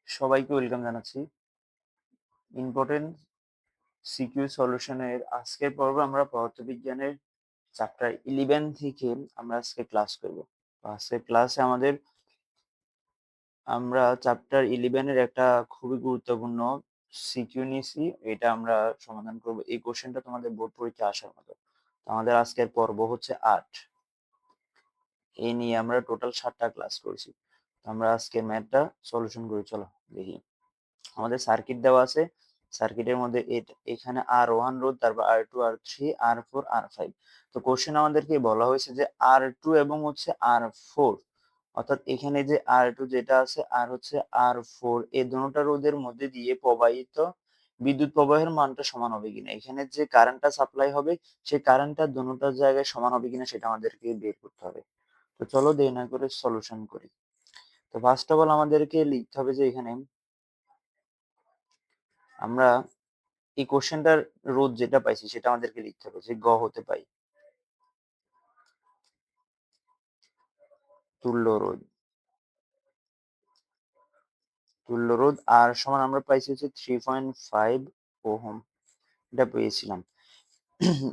সবাইকে ওয়েলকাম জানাচ্ছি। Important CQ সলিউশনের আজকের পর্ব আমরা পদার্থবিজ্ঞানের চ্যাপ্টার 11 থেকে আমরা আজকে ক্লাস করব। আজকের ক্লাসে আমরা চ্যাপ্টার 11 এর একটা খুবই গুরুত্বপূর্ণ সিকিউ নিয়েছি, এটা আমরা সমাধান করব। এই কোশ্চেনটা তোমাদের বোর্ড পরীক্ষা আসার মতো। আমাদের আজকের পর্ব হচ্ছে 8। এই নিয়ে আমরা টোটাল 7টা ক্লাস করেছি। আমরা আজকে ম্যাথটা সলিউশন করি, চলো দেখি। আমাদের সার্কিট দেওয়া আছে, সার্কিটের মধ্যে এখানে R1 রোধ, তারপর R2, R3, R4, R5। তো কোশ্চেন আমাদেরকে বলা হয়েছে যে R2 এবং হচ্ছে R4, অর্থাৎ এখানে যে R2 যেটা আছে আর হচ্ছে R4, এই দুটোটা রোধের মধ্যে দিয়ে প্রবাহিত বিদ্যুৎ প্রবাহের মানটা সমান হবে কিনা, এখানে যে কারেন্টটা সাপ্লাই হবে সেই কারেন্টটা দুটোটার জায়গায় সমান হবে কিনা সেটা আমাদেরকে বের করতে হবে। তো চলো দেরি না করে সলিউশন করি। তো ফার্স্ট অফ অল আমাদেরকে লিখতে হবে যে এখানে আমরা এই কোশ্চেনটার রোধ যেটা পাইছি সেটা আমাদেরকে লিখতে হবে যে গ হতে পাই তুল্য রোধ আর সমান আমরা পাইছি হচ্ছে 3.5 ওহম, এটা পেয়েছিলাম।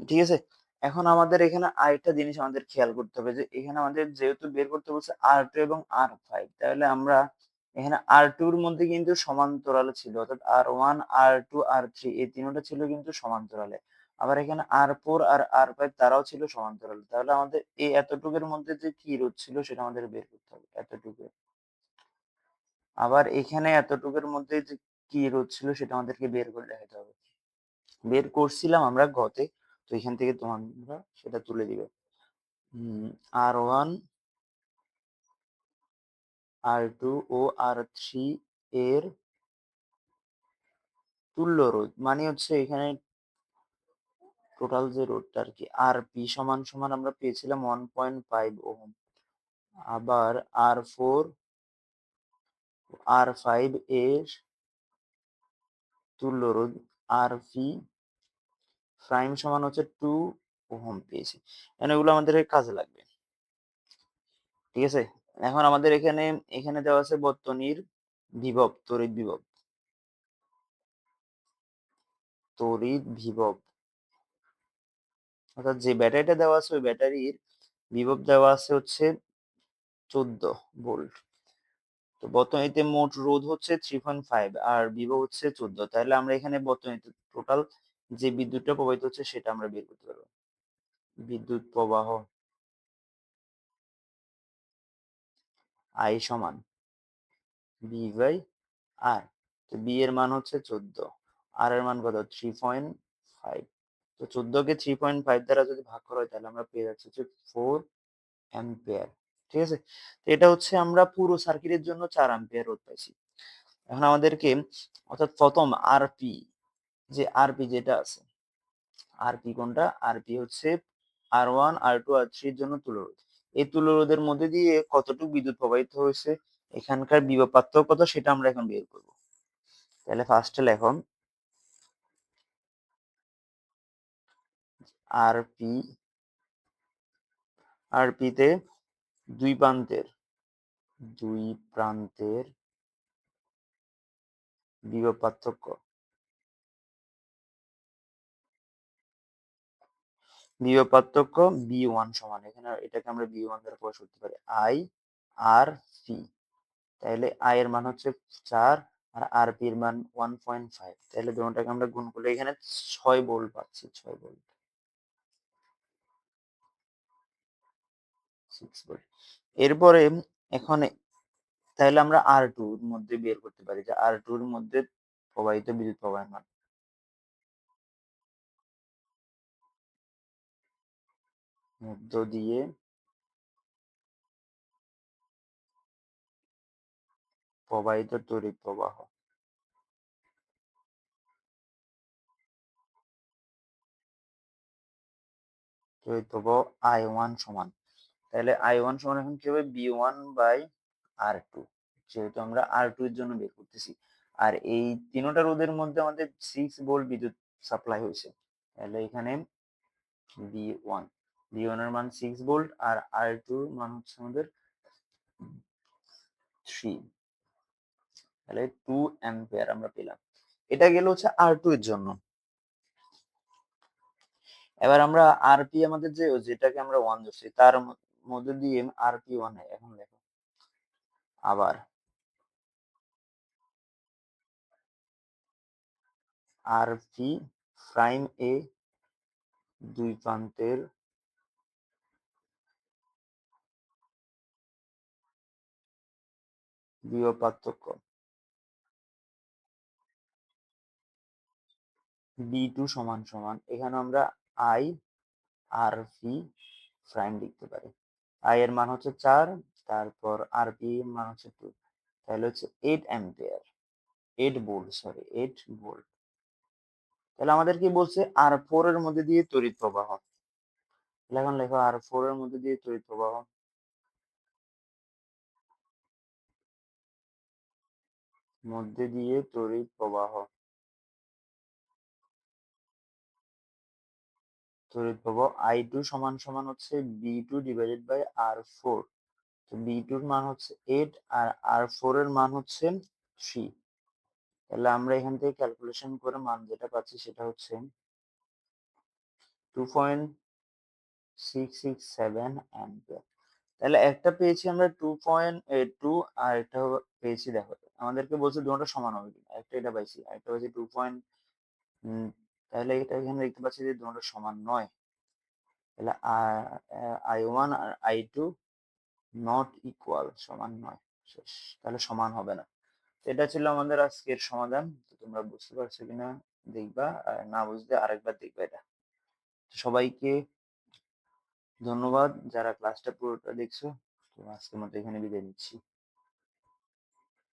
ঠিক আছে, এখন আমাদের এখানে আরেকটা জিনিস আমাদের খেয়াল করতে হবে যে এখানে আমাদের যেহেতু বের করতে বলছে R2 এবং R5, তাহলে আমরা এখানে R2 এর মধ্যে কিন্তু সমান্তরালে ছিল, অর্থাৎ R1, R2, R3 এই তিনটা ছিল কিন্তু সমান্তরালে। আবার এখানে R4 আর R5 তারাও ছিল সমান্তরালে। তাহলে আমাদের এই এতটুকুর মধ্যে যে কি রোধ ছিল সেটা আমাদের বের করতে হবে, এতটুকু। আবার এখানে এতটুকুর মধ্যে যে কি রোধ ছিল সেটা আমাদেরকে বের করে দেখাতে হবে। বের করছিলাম আমরা গতে, তো এখান থেকে তোমরা সেটা তুলে দিবে। R1, R2 ও R3 এর তুল্য রোধ মানে হচ্ছে এখানে টোটাল যে রোধটা আর কি, Rp সমান সমান আমরা পেয়েছিলাম 1.5 ওহম। আবার R4, R5 এর তুল্য রোধ Rp প্রাইম সমান হচ্ছে 2 ওহম পেয়েছি। মানে এগুলো আমাদের কাজে লাগবে। ঠিক আছে, এখন আমাদের এখানে এখানে দেওয়া আছে বর্তনীর বিভব, তড়িৎ বিভব, অর্থাৎ যে ব্যাটারিটা দেওয়া আছে ওই ব্যাটারির বিভব দেওয়া আছে হচ্ছে 14 ভোল্ট। তো বর্তনীতে মোট রোধ হচ্ছে 3.5 আর বিভব হচ্ছে 14। তাহলে আমরা এখানে বর্তনীতে টোটাল যে বিদ্যুৎটা প্রবাহিত হচ্ছে সেটা আমরা বের করতে পারবো। বিদ্যুৎ প্রবাহ I সমান B বাই R। তো B এর মান হচ্ছে 14, R এর মান কত 3.5। তো 14 কে 3.5 দ্বারা যদি ভাগ করা হয় তাহলে আমরা পেয়ে যাচ্ছি হচ্ছে 4 অ্যাম্পিয়ার। ঠিক আছে, তো এটা হচ্ছে আমরা পুরো সার্কিটের জন্য 4 অ্যাম্পিয়ার রোধ পাইছি। এখন আমাদেরকে অর্থাৎ প্রথম আরপি, যে আরপি যেটা আছে, আরপি কোনটা, আরপি হচ্ছে R1, R2, R3 এর জন্য তুল্যরোধ। এই তুল্যরোধের মধ্যে দিয়ে কতটুকু বিদ্যুৎ প্রবাহিত হয়েছে, এখানকার বিভব পার্থক্য কত সেটা আমরা এখন বের করব। তাহলে ফার্স্টে লেখো আরপি, আরপিতে দুই প্রান্তের বিভব পার্থক্য, B1 সমান, এখানে এটাকে আমরা B1 দ্বারা প্রকাশ করতে পারি I আর সি। তাহলে I এর মান হচ্ছে 4 আর RP এর মান 1.5। তাহলে দুটোটাকে আমরা গুণ করলে এখানে 6 ভোল্ট পাচ্ছি, 6 ভোল্ট, 6 ভোল্ট। এরপরে এখন তাহলে আমরা R2 এর মধ্যে বের করতে পারি যে R2 এর মধ্যে প্রবাহিত বিদ্যুৎ প্রবাহের মান, মধ্য দিয়ে প্রবাহিত তড়িৎ প্রবাহ। তড়িৎ প্রবাহ I1 সমান, তাহলে I1 সমান এখন কি হবে B1 বাই R2, যেহেতু আমরা R2 এর জন্য বের করতেছি। আর এই তিনটা রোধের মধ্যে আমাদের 6 ভোল্ট বিদ্যুৎ সাপ্লাই হয়েছে। তাহলে এখানে B1, B1 এর মান 6 ভোল্ট আর R2 এর মান হচ্ছে আমাদের 3। তাহলে 2 অ্যাম্পিয়ার আমরা পেলাম। এটা গেল হচ্ছে R2 এর জন্য। এবার আমরা আরপি আমাদের যেটাকে আমরা 1 ধরছি তার মধ্যে দিয়ে আরপি 1 এখন দেখো আবার আরপি প্রাইম এ দুই প্রান্তের বিভব পার্থক্য B2 সমান সমান এখানে আমরা আই আর পি প্রাইম লিখতে পারি। আই এর মান হচ্ছে 4, তারপর আর পি এর মান হচ্ছে 2, তাহলে হচ্ছে 8 অ্যাম্পিয়ার, 8 ভোল্ট, সরি 8 ভোল্ট। তাহলে আমাদের কি বলছে R4 এর মধ্যে দিয়ে তড়িৎ প্রবাহ। এখন লেখো R4 এর মধ্যে দিয়ে তড়িৎ প্রবাহ, মধ্যে দিয়ে তড়িৎ প্রবাহ, তড়িৎ প্রবাহ I2 সমান সমান হচ্ছে B2 ডিভাইডেড বাই R4। তো B2 এর মান হচ্ছে 8 আর R4 এর মান হচ্ছে 3। তাহলে আমরা এখান থেকে ক্যালকুলেশন করে মান যেটা পাচ্ছি সেটা হচ্ছে 2.667 অ্যাম্পিয়ার। তাহলে একটা পেয়েছি আমরা 2.2 আর একটা পেয়েছি, দেখো আমাদেরকে বলছে দুটো সমান হবে কিনা, একটা এটা পাইছি আর একটা পাইছি 2. তাহলে এটা এখানে দেখতে পাচ্ছি যে দুটো সমান নয়। তাহলে I1 R I2 not equal, সমান নয়, শেষ। তাহলে সমান হবে না। এটা ছিল আমাদের আজকের সমাধান। তো তোমরা বুঝতে পারছো কিনা দেখবা, আর না বুঝলে আরেকবার দেখবা এটা। সবাইকে ধন্যবাদ যারা ক্লাসটা পুরোটা দেখছো। তো আজকের মতো এখানে বিদায় নিচ্ছি।